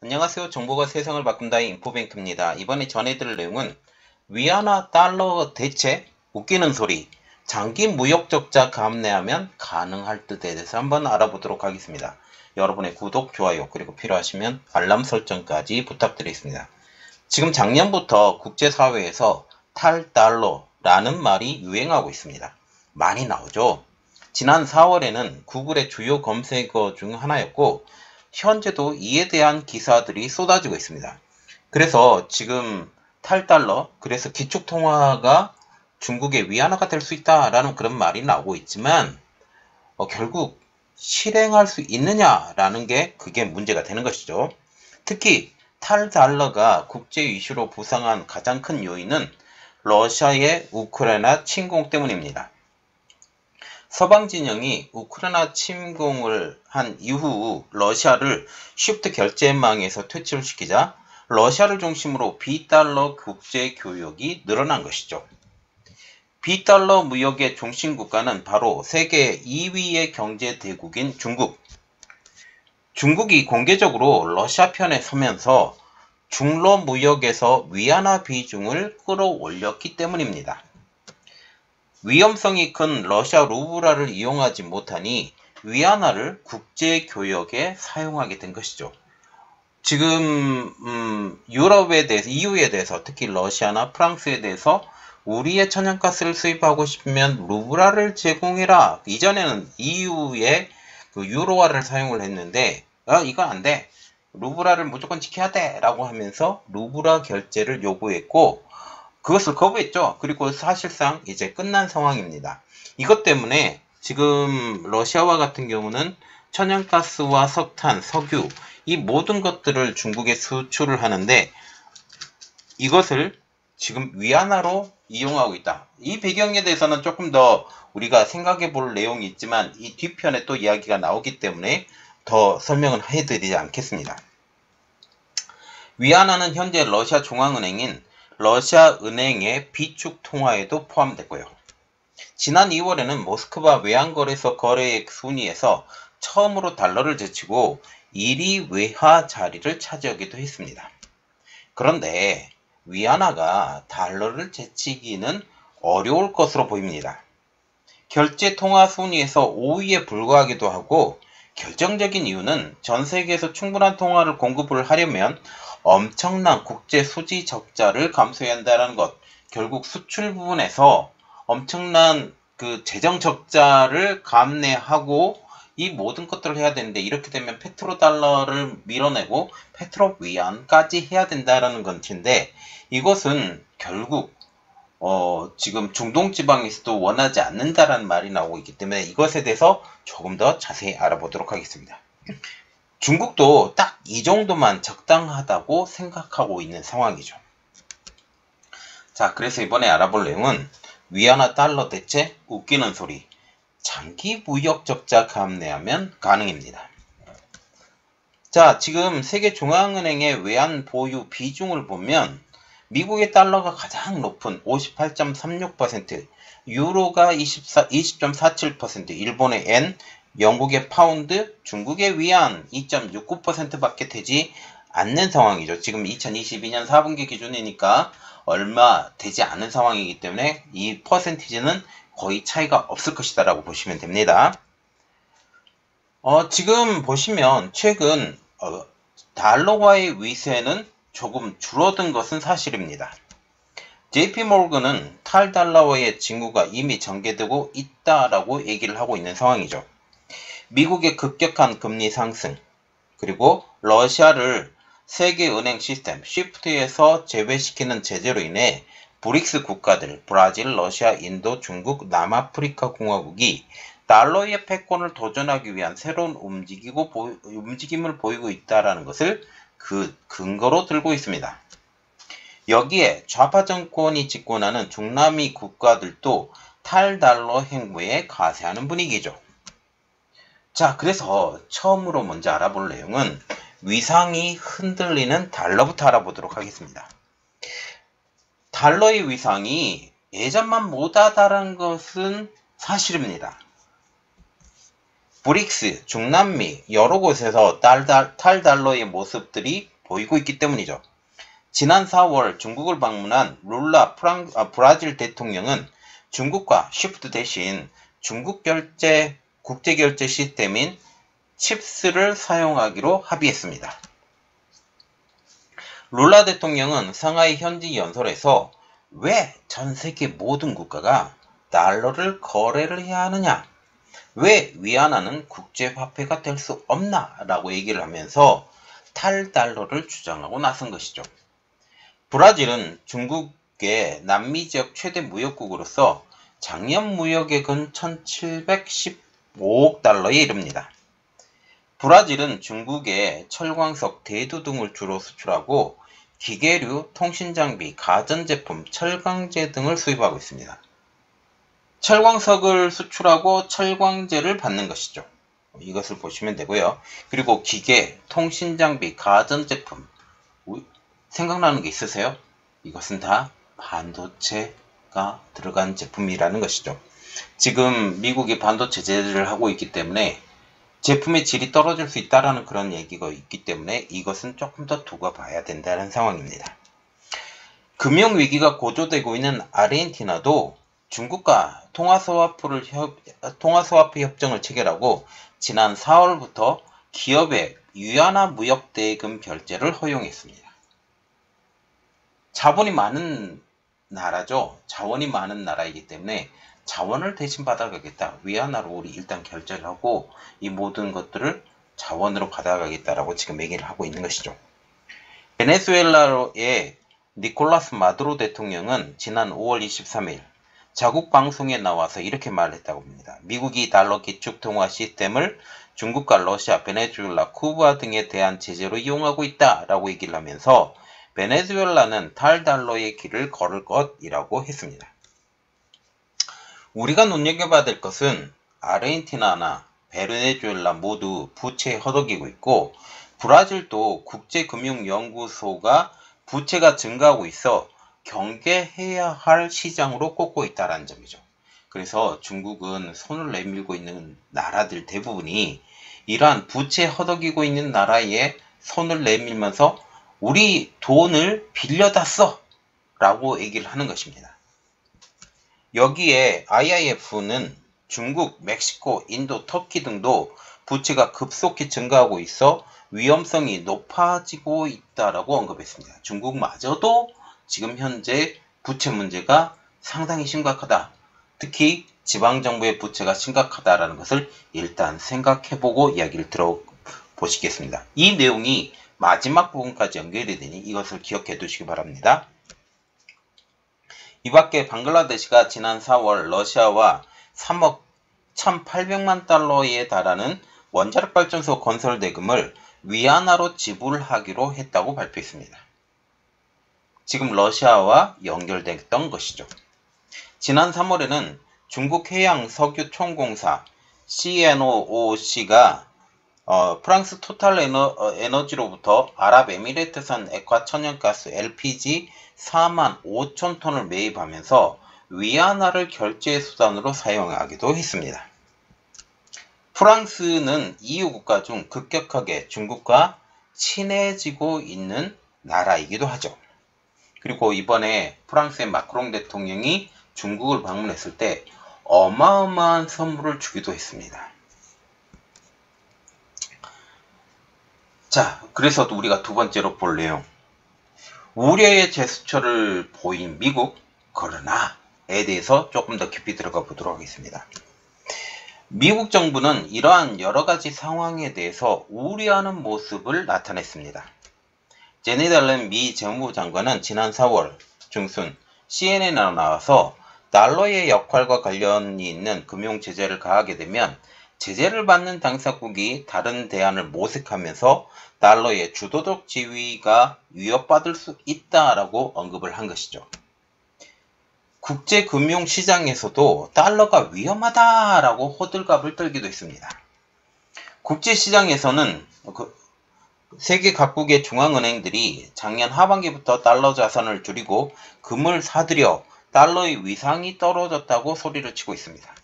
안녕하세요. 정보가 세상을 바꾼다의 인포뱅크입니다. 이번에 전해드릴 내용은 위안화 달러 대체 웃기는 소리 장기 무역 적자 감내하면 가능할 듯에 대해서 한번 알아보도록 하겠습니다. 여러분의 구독, 좋아요 그리고 필요하시면 알람 설정까지 부탁드리겠습니다. 지금 작년부터 국제사회에서 탈달러라는 말이 유행하고 있습니다. 많이 나오죠. 지난 4월에는 구글의 주요 검색어 중 하나였고 현재도 이에 대한 기사들이 쏟아지고 있습니다. 그래서 지금 탈달러, 그래서 기축통화가 중국의 위안화가 될 수 있다라는 그런 말이 나오고 있지만 결국 실행할 수 있느냐라는 게 그게 문제가 되는 것이죠. 특히 탈달러가 국제 이슈로 부상한 가장 큰 요인은 러시아의 우크라이나 침공 때문입니다. 서방 진영이 우크라이나 침공을 한 이후 러시아를 쉬프트 결제망에서 퇴출시키자 러시아를 중심으로 비달러 국제 교역이 늘어난 것이죠. 비달러 무역의 중심 국가는 바로 세계 2위의 경제 대국인 중국. 중국이 공개적으로 러시아 편에 서면서 중러 무역에서 위안화 비중을 끌어올렸기 때문입니다. 위험성이 큰 러시아 루블화를 이용하지 못하니 위안화를 국제교역에 사용하게 된 것이죠. 지금 유럽에 대해서, EU에 대해서, 특히 러시아나 프랑스에 대해서 우리의 천연가스를 수입하고 싶으면 루블화를 제공해라. 이전에는 EU의 그 유로화를 사용을 했는데 이거 안 돼. 루블화를 무조건 지켜야 돼. 라고 하면서 루블화 결제를 요구했고 그것을 거부했죠. 그리고 사실상 이제 끝난 상황입니다. 이것 때문에 지금 러시아와 같은 경우는 천연가스와 석탄, 석유 이 모든 것들을 중국에 수출을 하는데 이것을 지금 위안화로 이용하고 있다. 이 배경에 대해서는 조금 더 우리가 생각해 볼 내용이 있지만 이 뒤편에 또 이야기가 나오기 때문에 더 설명을 해드리지 않겠습니다. 위안화는 현재 러시아 중앙은행인 러시아 은행의 비축 통화에도 포함됐고요. 지난 2월에는 모스크바 외환거래소 거래액 순위에서 처음으로 달러를 제치고 1위 외화 자리를 차지하기도 했습니다. 그런데 위안화가 달러를 제치기는 어려울 것으로 보입니다. 결제 통화 순위에서 5위에 불과하기도 하고 결정적인 이유는 전 세계에서 충분한 통화를 공급을 하려면 엄청난 국제 수지 적자를 감수해야 한다는 것. 결국 수출 부분에서 엄청난 그 재정 적자를 감내하고 이 모든 것들을 해야 되는데 이렇게 되면 페트로달러를 밀어내고 페트로위안까지 해야 된다는 것인데 이것은 결국 지금 중동 지방에서도 원하지 않는다라는 말이 나오고 있기 때문에 이것에 대해서 조금 더 자세히 알아보도록 하겠습니다. 중국도 딱 이 정도만 적당하다고 생각하고 있는 상황이죠. 자, 그래서 이번에 알아볼 내용은 위안화 달러 대체 웃기는 소리 장기 무역 적자 감내하면 가능입니다. 자, 지금 세계중앙은행의 외환 보유 비중을 보면 미국의 달러가 가장 높은 58.36%, 유로가 20.47%, 일본의 엔, 영국의 파운드, 중국의 위안 2.69%밖에 되지 않는 상황이죠. 지금 2022년 4분기 기준이니까 얼마 되지 않은 상황이기 때문에 이 퍼센티지는 거의 차이가 없을 것이다 라고 보시면 됩니다. 지금 보시면 최근 달러와의 위세는 조금 줄어든 것은 사실입니다. JP모건은 탈달러와의 징후가 이미 전개되고 있다라고 얘기를 하고 있는 상황이죠. 미국의 급격한 금리 상승, 그리고 러시아를 세계은행 시스템 SWIFT에서 제외시키는 제재로 인해 브릭스 국가들, 브라질, 러시아, 인도, 중국, 남아프리카 공화국이 달러의 패권을 도전하기 위한 새로운 움직임을 보이고 있다는 것을 그 근거로 들고 있습니다. 여기에 좌파 정권이 집권하는 중남미 국가들도 탈달러 행보에 가세하는 분위기죠. 자, 그래서 처음으로 먼저 알아볼 내용은 위상이 흔들리는 달러부터 알아보도록 하겠습니다. 달러의 위상이 예전만 못하다는 것은 사실입니다. 브릭스, 중남미 여러 곳에서 탈달러의 모습들이 보이고 있기 때문이죠. 지난 4월 중국을 방문한 룰라 브라질 대통령은 중국과 쉬프트 대신 중국 국제결제 시스템인 칩스를 사용하기로 합의했습니다. 룰라 대통령은 상하이 현지 연설에서 왜 전 세계 모든 국가가 달러를 거래를 해야 하느냐? 왜 위안화는 국제화폐가 될 수 없나? 라고 얘기를 하면서 탈달러를 주장하고 나선 것이죠. 브라질은 중국의 남미 지역 최대 무역국으로서 작년 무역액은 1715억 달러에 이릅니다. 브라질은 중국에 철광석, 대두 등을 주로 수출하고 기계류, 통신장비, 가전제품, 철강제 등을 수입하고 있습니다. 철광석을 수출하고 철광제를 받는 것이죠. 이것을 보시면 되고요. 그리고 기계, 통신장비, 가전제품 생각나는 게 있으세요? 이것은 다 반도체가 들어간 제품이라는 것이죠. 지금 미국이 반도체 제재를 하고 있기 때문에 제품의 질이 떨어질 수 있다는 그런 얘기가 있기 때문에 이것은 조금 더 두고 봐야 된다는 상황입니다. 금융위기가 고조되고 있는 아르헨티나도 중국과 통화스와프 협정을 체결하고 지난 4월부터 기업의 위안화 무역대금 결제를 허용했습니다. 자본이 많은 나라죠. 자원이 많은 나라이기 때문에 자원을 대신 받아가겠다. 위안화로 우리 일단 결제를 하고 이 모든 것들을 자원으로 받아가겠다라고 지금 얘기를 하고 있는 것이죠. 베네수엘라의 니콜라스 마두로 대통령은 지난 5월 23일 자국 방송에 나와서 이렇게 말했다고 합니다. 미국이 달러 기축 통화 시스템을 중국과 러시아, 베네수엘라, 쿠바 등에 대한 제재로 이용하고 있다라고 얘기를 하면서 베네수엘라는 탈달러의 길을 걸을 것이라고 했습니다. 우리가 눈여겨봐야 될 것은 아르헨티나나 베네수엘라 모두 부채에 허덕이고 있고 브라질도 국제금융연구소가 부채가 증가하고 있어 경계해야 할 시장으로 꼽고 있다는 점이죠. 그래서 중국은 손을 내밀고 있는 나라들 대부분이 이러한 부채에 허덕이고 있는 나라에 손을 내밀면서 우리 돈을 빌려다 써! 라고 얘기를 하는 것입니다. 여기에 IMF는 중국, 멕시코, 인도, 터키 등도 부채가 급속히 증가하고 있어 위험성이 높아지고 있다라고 언급했습니다. 중국마저도 지금 현재 부채 문제가 상당히 심각하다. 특히 지방정부의 부채가 심각하다라는 것을 일단 생각해보고 이야기를 들어보시겠습니다. 이 내용이 마지막 부분까지 연결이 되니 이것을 기억해 두시기 바랍니다. 이 밖에 방글라데시가 지난 4월 러시아와 3억 1,800만 달러에 달하는 원자력 발전소 건설 대금을 위안화로 지불하기로 했다고 발표했습니다. 지금 러시아와 연결됐던 것이죠. 지난 3월에는 중국 해양 석유 총공사 CNOOC가 프랑스 토탈 에너지로부터 아랍에미레이트산 액화천연가스 LPG 4만 5천 톤을 매입하면서 위안화를 결제 수단으로 사용하기도 했습니다. 프랑스는 EU 국가 중 급격하게 중국과 친해지고 있는 나라이기도 하죠. 그리고 이번에 프랑스의 마크롱 대통령이 중국을 방문했을 때 어마어마한 선물을 주기도 했습니다. 자, 그래서 우리가 두 번째로 볼 내용. 우려의 제스처를 보인 미국, 그러나에 대해서 조금 더 깊이 들어가 보도록 하겠습니다. 미국 정부는 이러한 여러 가지 상황에 대해서 우려하는 모습을 나타냈습니다. 제넷 옐런 미 재무부 장관은 지난 4월 중순 CNN에 나와서 달러의 역할과 관련이 있는 금융 제재를 가하게 되면 제재를 받는 당사국이 다른 대안을 모색하면서 달러의 주도적 지위가 위협받을 수 있다라고 언급을 한 것이죠. 국제금융시장에서도 달러가 위험하다라고 호들갑을 떨기도 했습니다. 국제시장에서는 세계 각국의 중앙은행들이 작년 하반기부터 달러 자산을 줄이고 금을 사들여 달러의 위상이 떨어졌다고 소리를 치고 있습니다.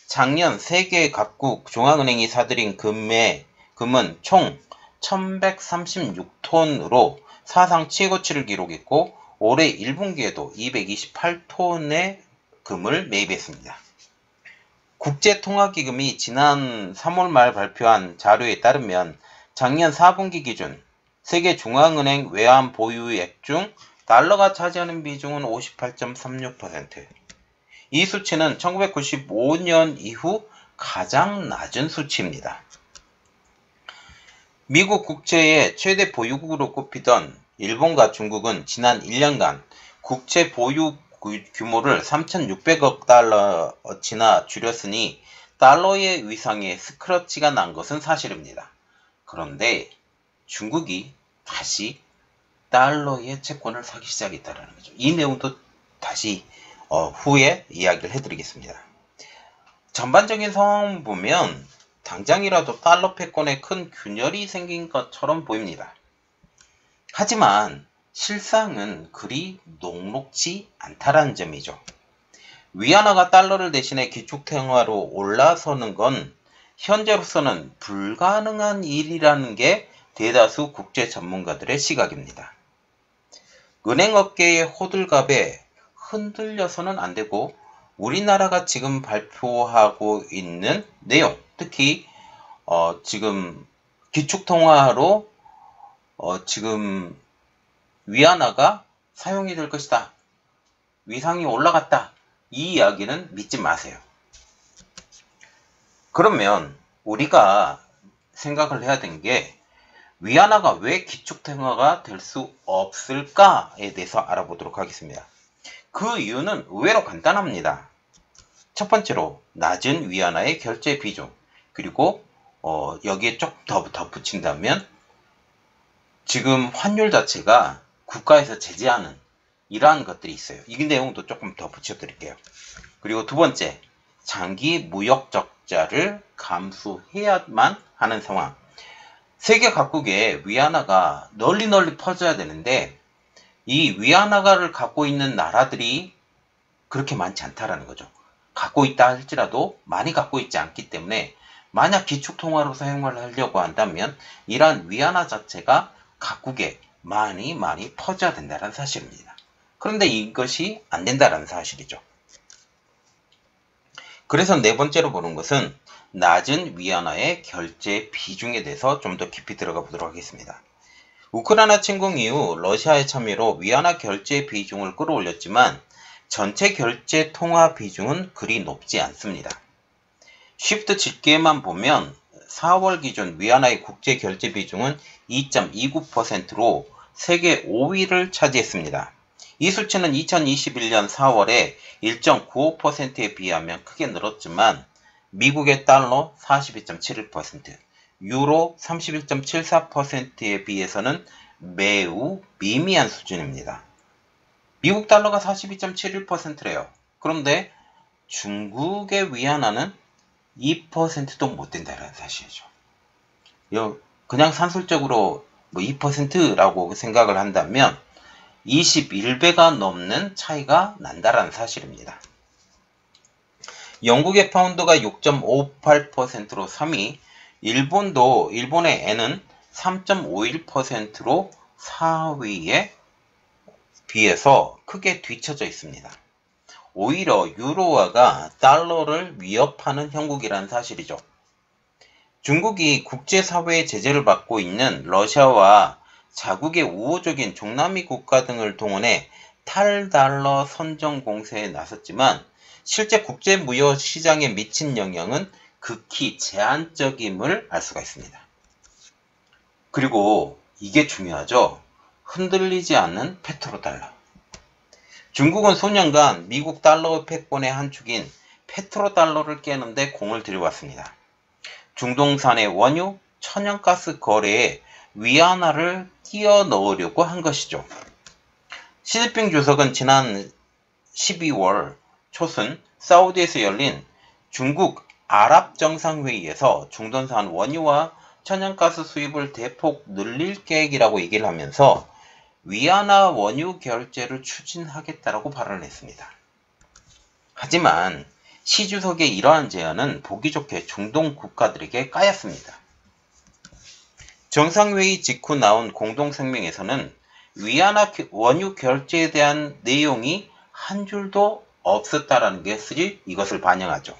작년 세계 각국 중앙은행이 사들인 금은 총 1136톤으로 사상 최고치를 기록했고 올해 1분기에도 228톤의 금을 매입했습니다. 국제통화기금이 지난 3월 말 발표한 자료에 따르면 작년 4분기 기준 세계 중앙은행 외환 보유액 중 달러가 차지하는 비중은 58.36%. 이 수치는 1995년 이후 가장 낮은 수치입니다. 미국 국채의 최대 보유국으로 꼽히던 일본과 중국은 지난 1년간 국채 보유 규모를 3,600억 달러어치나 줄였으니 달러의 위상에 스크래치가 난 것은 사실입니다. 그런데 중국이 다시 달러의 채권을 사기 시작했다는 거죠. 이 내용도 다시 후에 이야기를 해드리겠습니다. 전반적인 상황을 보면 당장이라도 달러 패권에 큰 균열이 생긴 것처럼 보입니다. 하지만 실상은 그리 녹록지 않다라는 점이죠. 위안화가 달러를 대신해 기축통화로 올라서는 건 현재로서는 불가능한 일이라는 게 대다수 국제 전문가들의 시각입니다. 은행업계의 호들갑에 흔들려서는 안 되고 우리나라가 지금 발표하고 있는 내용, 특히 지금 기축통화로 지금 위안화가 사용이 될 것이다. 위상이 올라갔다. 이 이야기는 믿지 마세요. 그러면 우리가 생각을 해야 되는 게 위안화가 왜 기축통화가 될 수 없을까에 대해서 알아보도록 하겠습니다. 그 이유는 의외로 간단합니다. 첫 번째로 낮은 위안화의 결제 비중, 그리고 여기에 조금 더 덧붙인다면 지금 환율 자체가 국가에서 제재하는 이러한 것들이 있어요. 이 내용도 조금 더 붙여드릴게요. 그리고 두 번째, 장기 무역 적자를 감수해야만 하는 상황. 세계 각국에 위안화가 널리 퍼져야 되는데 이 위안화를 갖고 있는 나라들이 그렇게 많지 않다라는 거죠. 갖고 있다 할지라도 많이 갖고 있지 않기 때문에 만약 기축통화로 사용을 하려고 한다면 이러한 위안화 자체가 각국에 많이 퍼져야 된다는 사실입니다. 그런데 이것이 안 된다는 사실이죠. 그래서 네 번째로 보는 것은 낮은 위안화의 결제 비중에 대해서 좀 더 깊이 들어가 보도록 하겠습니다. 우크라이나 침공 이후 러시아의 참여로 위안화 결제 비중을 끌어올렸지만 전체 결제 통화 비중은 그리 높지 않습니다. 쉬프트 집계만 보면 4월 기준 위안화의 국제 결제 비중은 2.29%로 세계 5위를 차지했습니다. 이 수치는 2021년 4월에 1.95%에 비하면 크게 늘었지만 미국의 달러 42.71%, 유로 31.74%에 비해서는 매우 미미한 수준입니다. 미국 달러가 42.71%래요. 그런데 중국의 위안화는 2%도 못 된다는 사실이죠. 그냥 산술적으로 2%라고 생각을 한다면 21배가 넘는 차이가 난다는 사실입니다. 영국의 파운드가 6.58%로 3위, 일본의 엔은 3.51%로 4위에 비해서 크게 뒤처져 있습니다. 오히려 유로화가 달러를 위협하는 형국이라는 사실이죠. 중국이 국제사회의 제재를 받고 있는 러시아와 자국의 우호적인 중남미 국가 등을 동원해 탈달러 선정 공세에 나섰지만 실제 국제무역 시장에 미친 영향은 극히 제한적임을 알 수가 있습니다. 그리고 이게 중요하죠. 흔들리지 않는 페트로달러. 중국은 수년간 미국 달러 패권의 한 축인 페트로달러를 깨는데 공을 들여왔습니다. 중동산의 원유, 천연가스 거래에 위안화를 끼워 넣으려고 한 것이죠. 시진핑 주석은 지난 12월 초순 사우디에서 열린 중국 아랍 정상회의에서 중동산 원유와 천연가스 수입을 대폭 늘릴 계획이라고 얘기를 하면서 위안화 원유 결제를 추진하겠다라고 발언했습니다. 하지만 시 주석의 이러한 제안은 보기 좋게 중동 국가들에게 까였습니다. 정상회의 직후 나온 공동声明에서는 위안화 원유 결제에 대한 내용이 한 줄도 없었다라는 것이 이것을 반영하죠.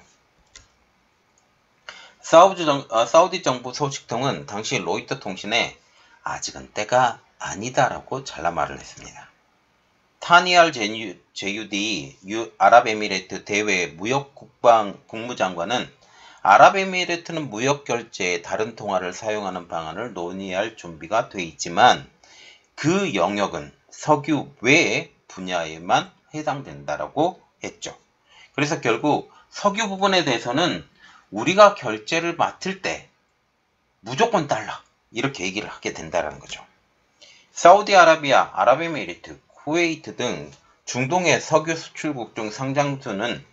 사우디 정부 소식통은 당시 로이터 통신에 아직은 때가 아니다라고 잘라 말을 했습니다. 타니알 제유디 아랍에미레이트 대외 국무장관은 아랍에미레이트는 무역 결제에 다른 통화를 사용하는 방안을 논의할 준비가 돼 있지만 그 영역은 석유 외의 분야에만 해당된다라고 했죠. 그래서 결국 석유 부분에 대해서는 우리가 결제를 맡을 때 무조건 달러 이렇게 얘기를 하게 된다는 거죠. 사우디아라비아, 아랍에미리트, 쿠웨이트 등 중동의 석유 수출국 중 상당수는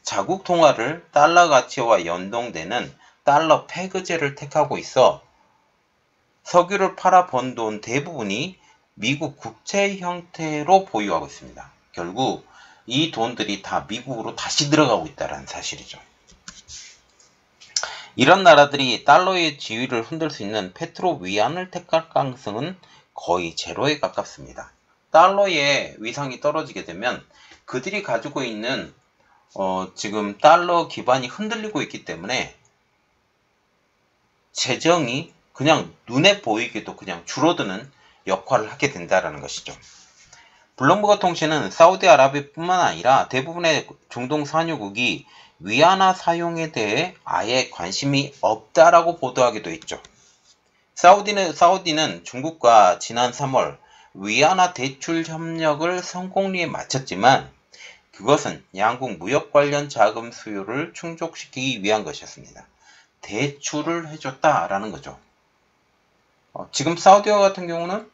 자국 통화를 달러 가치와 연동되는 달러 페그제를 택하고 있어 석유를 팔아 번 돈 대부분이 미국 국채 형태로 보유하고 있습니다. 결국 이 돈들이 다 미국으로 다시 들어가고 있다는 사실이죠. 이런 나라들이 달러의 지위를 흔들 수 있는 페트로 위안을 택할 가능성은 거의 제로에 가깝습니다. 달러의 위상이 떨어지게 되면 그들이 가지고 있는 지금 달러 기반이 흔들리고 있기 때문에 재정이 그냥 눈에 보이게도 그냥 줄어드는 역할을 하게 된다는 것이죠. 블룸버그 통신은 사우디아라비아뿐만 아니라 대부분의 중동 산유국이 위안화 사용에 대해 아예 관심이 없다라고 보도하기도 했죠. 사우디는 중국과 지난 3월 위안화 대출 협력을 성공리에 마쳤지만 그것은 양국 무역 관련 자금 수요를 충족시키기 위한 것이었습니다. 대출을 해줬다라는 거죠. 지금 사우디와 같은 경우는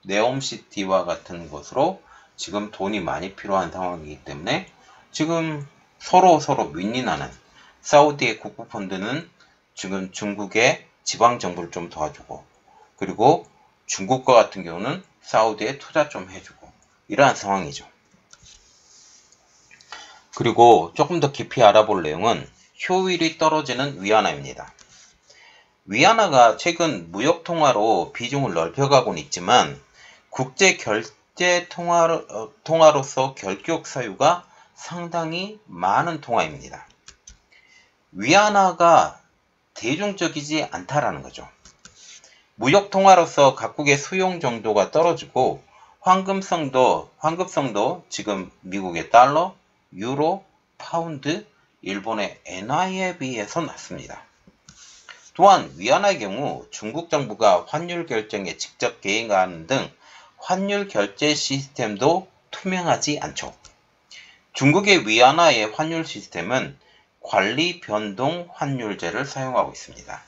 네옴시티와 같은 곳으로 지금 돈이 많이 필요한 상황이기 때문에 지금 서로 윈윈하는 사우디의 국부펀드는 지금 중국의 지방정부를 좀 도와주고 그리고 중국과 같은 경우는 사우디에 투자 좀 해주고 이러한 상황이죠. 그리고 조금 더 깊이 알아볼 내용은 효율이 떨어지는 위안화입니다. 위안화가 최근 무역통화로 비중을 넓혀가고는 있지만 국제 결제 통화로서 결격 사유가 상당히 많은 통화입니다. 위안화가 대중적이지 않다라는 거죠. 무역통화로서 각국의 수용 정도가 떨어지고 환급성도 지금 미국의 달러, 유로, 파운드, 일본의 엔화에 비해서 낮습니다. 또한 위안화의 경우 중국 정부가 환율 결정에 직접 개입하는 등 환율 결제 시스템도 투명하지 않죠. 중국의 위안화의 환율 시스템은 관리 변동 환율제를 사용하고 있습니다.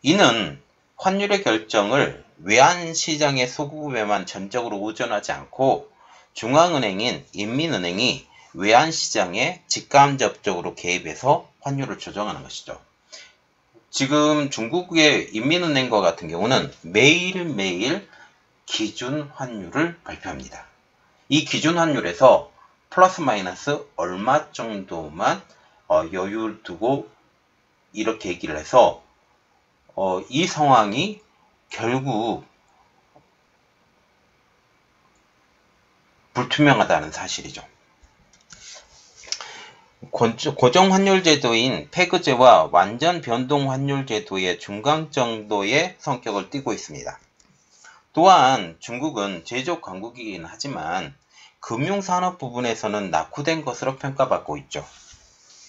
이는 환율의 결정을 외환시장의 소급에만 전적으로 의존하지 않고 중앙은행인 인민은행이 외환시장에 직간접적으로 개입해서 환율을 조정하는 것이죠. 지금 중국의 인민은행과 같은 경우는 매일매일 기준 환율을 발표합니다. 이 기준 환율에서 플러스 마이너스 얼마 정도만 여유를 두고 이렇게 얘기를 해서 이 상황이 결국 불투명하다는 사실이죠. 고정 환율 제도인 페그제와 완전 변동 환율 제도의 중간 정도의 성격을 띠고 있습니다. 또한 중국은 제조 강국이긴 하지만 금융산업 부분에서는 낙후된 것으로 평가받고 있죠.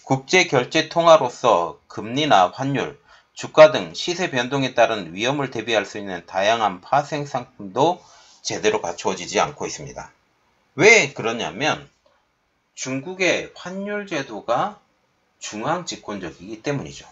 국제 결제 통화로서 금리나 환율, 주가 등 시세 변동에 따른 위험을 대비할 수 있는 다양한 파생 상품도 제대로 갖추어지지 않고 있습니다. 왜 그러냐면 중국의 환율 제도가 중앙 집권적이기 때문이죠.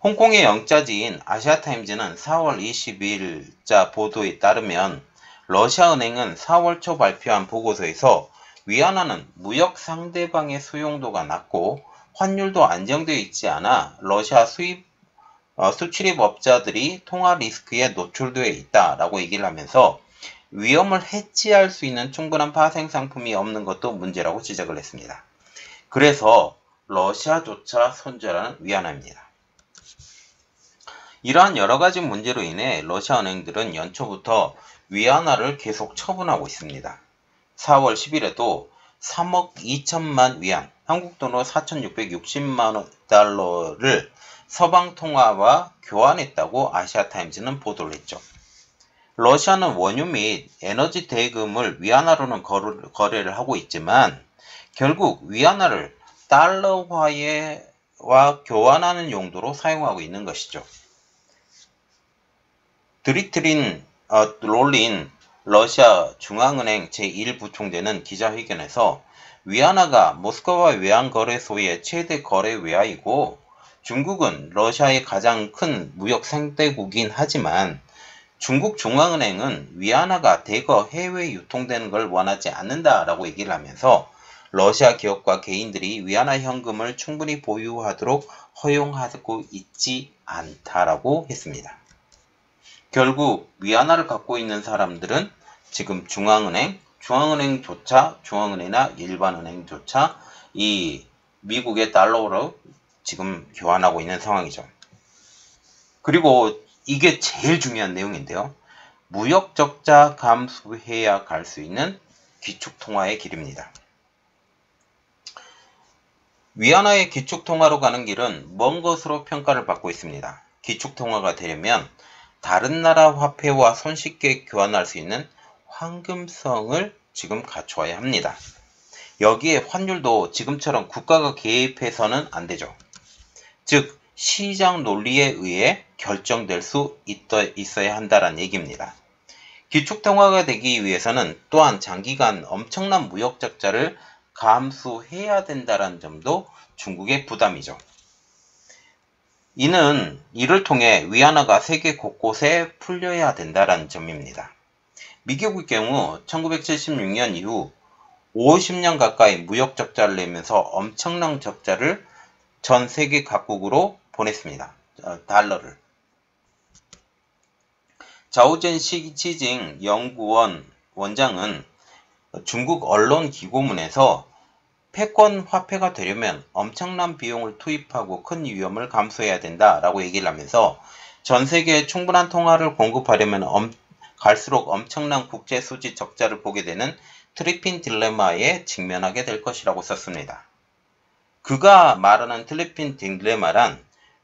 홍콩의 영자지인 아시아타임즈는 4월 22일자 보도에 따르면 러시아은행은 4월 초 발표한 보고서에서 위안화는 무역 상대방의 수용도가 낮고 환율도 안정되어 있지 않아 러시아 수출입업자들이 통화 리스크에 노출되어 있다라고 얘기를 하면서 위험을 해치할 수 있는 충분한 파생 상품이 없는 것도 문제라고 지적을 했습니다. 그래서 러시아조차 손절하는 위안화입니다. 이러한 여러가지 문제로 인해 러시아 은행들은 연초부터 위안화를 계속 처분하고 있습니다. 4월 10일에도 3억 2천만 위안, 한국 돈으로 4,660만 달러를 서방통화와 교환했다고 아시아타임즈는 보도를 했죠. 러시아는 원유 및 에너지 대금을 위안화로는 거래를 하고 있지만 결국 위안화를 달러화와 교환하는 용도로 사용하고 있는 것이죠. 드미트리 롤린 러시아 중앙은행 제1부총재는 기자회견에서 위안화가 모스크바 외환거래소의 최대 거래 외화이고 중국은 러시아의 가장 큰 무역 상대국이긴 하지만 중국 중앙은행은 위안화가 대거 해외에 유통되는 걸 원하지 않는다라고 얘기를 하면서 러시아 기업과 개인들이 위안화 현금을 충분히 보유하도록 허용하고 있지 않다라고 했습니다. 결국 위안화를 갖고 있는 사람들은 지금 중앙은행이나 일반 은행조차 이 미국의 달러로 지금 교환하고 있는 상황이죠. 그리고 이게 제일 중요한 내용인데요. 무역 적자 감소해야 갈 수 있는 기축통화의 길입니다. 위안화의 기축통화로 가는 길은 먼 것으로 평가를 받고 있습니다. 기축통화가 되려면 다른 나라 화폐와 손쉽게 교환할 수 있는 황금성을 지금 갖추어야 합니다. 여기에 환율도 지금처럼 국가가 개입해서는 안 되죠. 즉 시장 논리에 의해 결정될 수 있어야 한다는 얘기입니다. 기축통화가 되기 위해서는 또한 장기간 엄청난 무역 적자를 감수해야 된다는 점도 중국의 부담이죠. 이를 통해 위안화가 세계 곳곳에 풀려야 된다는 점입니다. 미국의 경우 1976년 이후 50년 가까이 무역 적자를 내면서 엄청난 적자를 전 세계 각국으로 보냈습니다. 달러를. 자오젠 시징 연구원 원장은 중국 언론 기고문에서 패권 화폐가 되려면 엄청난 비용을 투입하고 큰 위험을 감수해야 된다라고 얘기를 하면서 전 세계에 충분한 통화를 공급하려면 갈수록 엄청난 국제 수지 적자를 보게 되는 트리핀 딜레마에 직면하게 될 것이라고 썼습니다. 그가 말하는 트리핀 딜레마란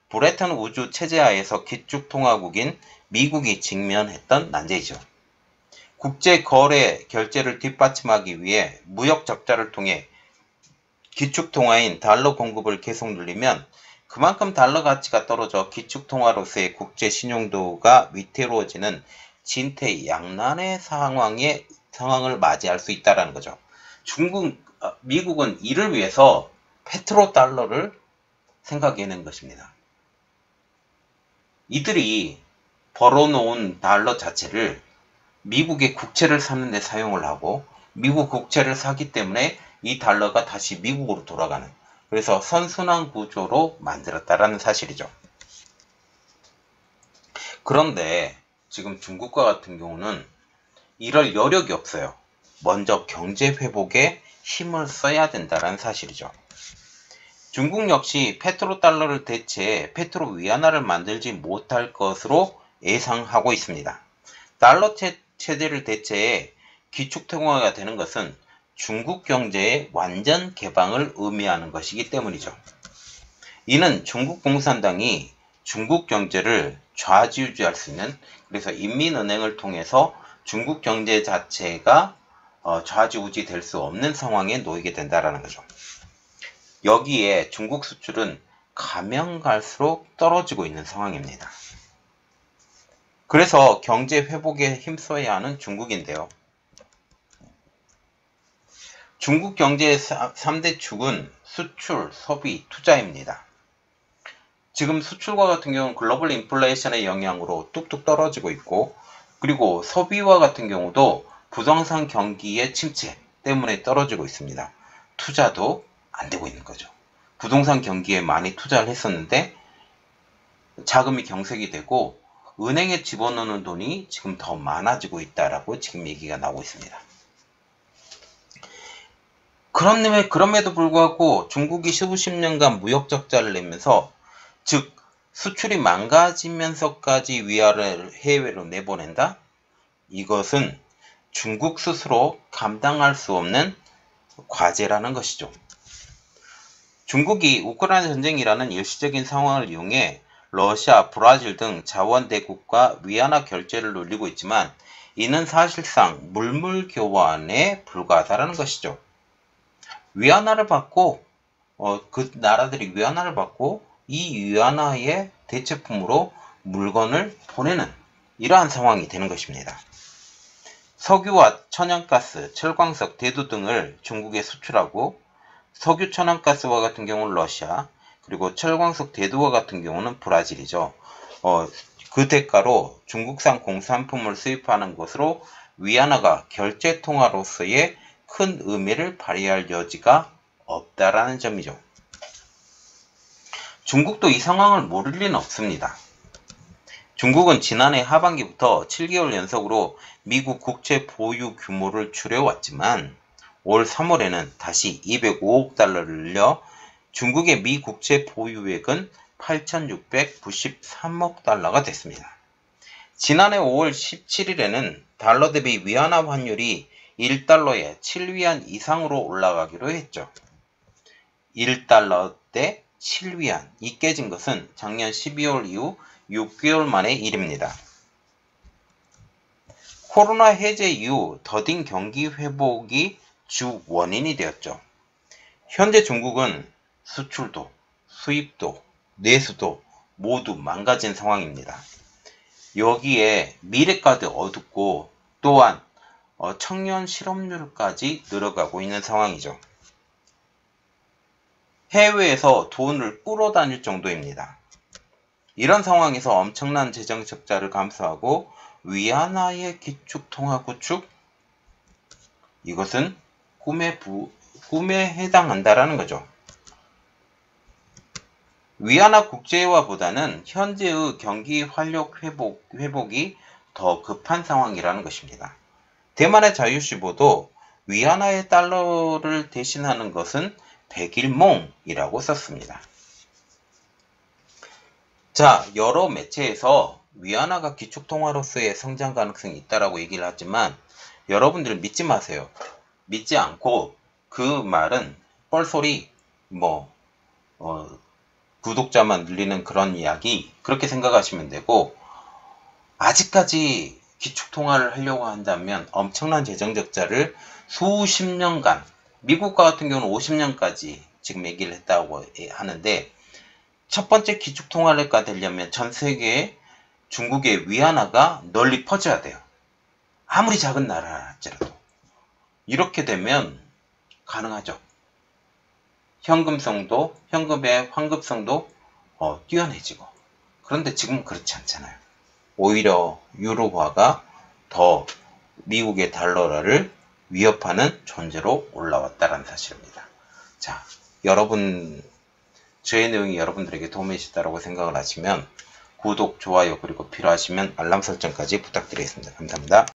브레튼 우주 체제하에서 기축통화국인 미국이 직면했던 난제이죠. 국제 거래 결제를 뒷받침하기 위해 무역 적자를 통해 기축통화인 달러 공급을 계속 늘리면 그만큼 달러 가치가 떨어져 기축통화로서의 국제 신용도가 위태로워지는 진퇴양난의 상황을 맞이할 수 있다는 거죠. 미국은 이를 위해서 페트로달러를 생각해낸 것입니다. 이들이 벌어놓은 달러 자체를 미국의 국채를 사는 데 사용을 하고 미국 국채를 사기 때문에 이 달러가 다시 미국으로 돌아가는, 그래서 선순환 구조로 만들었다라는 사실이죠. 그런데 지금 중국과 같은 경우는 이럴 여력이 없어요. 먼저 경제 회복에 힘을 써야 된다는 사실이죠. 중국 역시 페트로달러를 대체해 페트로 위안화를 만들지 못할 것으로 예상하고 있습니다. 달러 체제를 대체해 기축통화가 되는 것은 중국 경제의 완전 개방을 의미하는 것이기 때문이죠. 이는 중국 공산당이 중국 경제를 좌지우지할 수 있는, 그래서 인민은행을 통해서 중국 경제 자체가 좌지우지 될 수 없는 상황에 놓이게 된다는 거죠. 여기에 중국 수출은 가면 갈수록 떨어지고 있는 상황입니다. 그래서 경제 회복에 힘써야 하는 중국인데요. 중국 경제의 3대 축은 수출, 소비, 투자입니다. 지금 수출과 같은 경우는 글로벌 인플레이션의 영향으로 뚝뚝 떨어지고 있고, 그리고 소비와 같은 경우도 부동산 경기의 침체 때문에 떨어지고 있습니다. 투자도 안 되고 있는 거죠. 부동산 경기에 많이 투자를 했었는데 자금이 경색이 되고 은행에 집어넣는 돈이 지금 더 많아지고 있다라고 지금 얘기가 나오고 있습니다. 그럼에도 불구하고 중국이 수십 년간 무역 적자를 내면서, 즉 수출이 망가지면서까지 위안을 해외로 내보낸다? 이것은 중국 스스로 감당할 수 없는 과제라는 것이죠. 중국이 우크라이나 전쟁이라는 일시적인 상황을 이용해 러시아, 브라질 등 자원대국과 위안화 결제를 노리고 있지만 이는 사실상 물물 교환에 불과하다는 것이죠. 위안화를 받고 그 나라들이 위안화를 받고 이 위안화의 대체품으로 물건을 보내는 이러한 상황이 되는 것입니다. 석유와 천연가스, 철광석, 대두 등을 중국에 수출하고 석유, 천연가스와 같은 경우는 러시아, 그리고 철광석, 대두와 같은 경우는 브라질이죠. 그 대가로 중국산 공산품을 수입하는 것으로 위안화가 결제통화로서의 큰 의미를 발휘할 여지가 없다라는 점이죠. 중국도 이 상황을 모를 리는 없습니다. 중국은 지난해 하반기부터 7개월 연속으로 미국 국채 보유 규모를 줄여왔지만 올 3월에는 다시 205억 달러를 늘려 중국의 미 국채 보유액은 8,693억 달러가 됐습니다. 지난해 5월 17일에는 달러 대비 위안화 환율이 1달러에 7위안 이상으로 올라가기로 했죠. 1달러 대 7위안이 깨진 것은 작년 12월 이후 6개월 만의 일입니다. 코로나 해제 이후 더딘 경기 회복이 주 원인이 되었죠. 현재 중국은 수출도, 수입도, 내수도 모두 망가진 상황입니다. 여기에 미래까지 어둡고 또한 청년 실업률까지 늘어가고 있는 상황이죠. 해외에서 돈을 끌어다닐 정도입니다. 이런 상황에서 엄청난 재정 적자를 감수하고 위안화의 기축통화 구축? 이것은 꿈에 해당한다라는 거죠. 위안화 국제화보다는 현재의 경기 활력 회복이 더 급한 상황이라는 것입니다. 대만의 자유시보도 위안화의 달러를 대신하는 것은 백일몽이라고 썼습니다. 자, 여러 매체에서 위안화가 기축통화로서의 성장 가능성이 있다라고 얘기를 하지만 여러분들은 믿지 마세요. 믿지 않고 그 말은 뻘소리, 구독자만 늘리는 그런 이야기, 그렇게 생각하시면 되고, 아직까지 기축통화를 하려고 한다면 엄청난 재정적자를 수십 년간, 미국과 같은 경우는 50년까지 지금 얘기를 했다고 하는데, 첫 번째 기축통화가 되려면 전 세계에 중국의 위안화가 널리 퍼져야 돼요. 아무리 작은 나라일지라도. 이렇게 되면 가능하죠. 현금의 환급성도 뛰어내지고. 그런데 지금은 그렇지 않잖아요. 오히려 유로화가 더 미국의 달러를 위협하는 존재로 올라왔다는 사실입니다. 자, 저의 내용이 여러분들에게 도움이 되셨다고 생각을 하시면 구독, 좋아요, 그리고 필요하시면 알람 설정까지 부탁드리겠습니다. 감사합니다.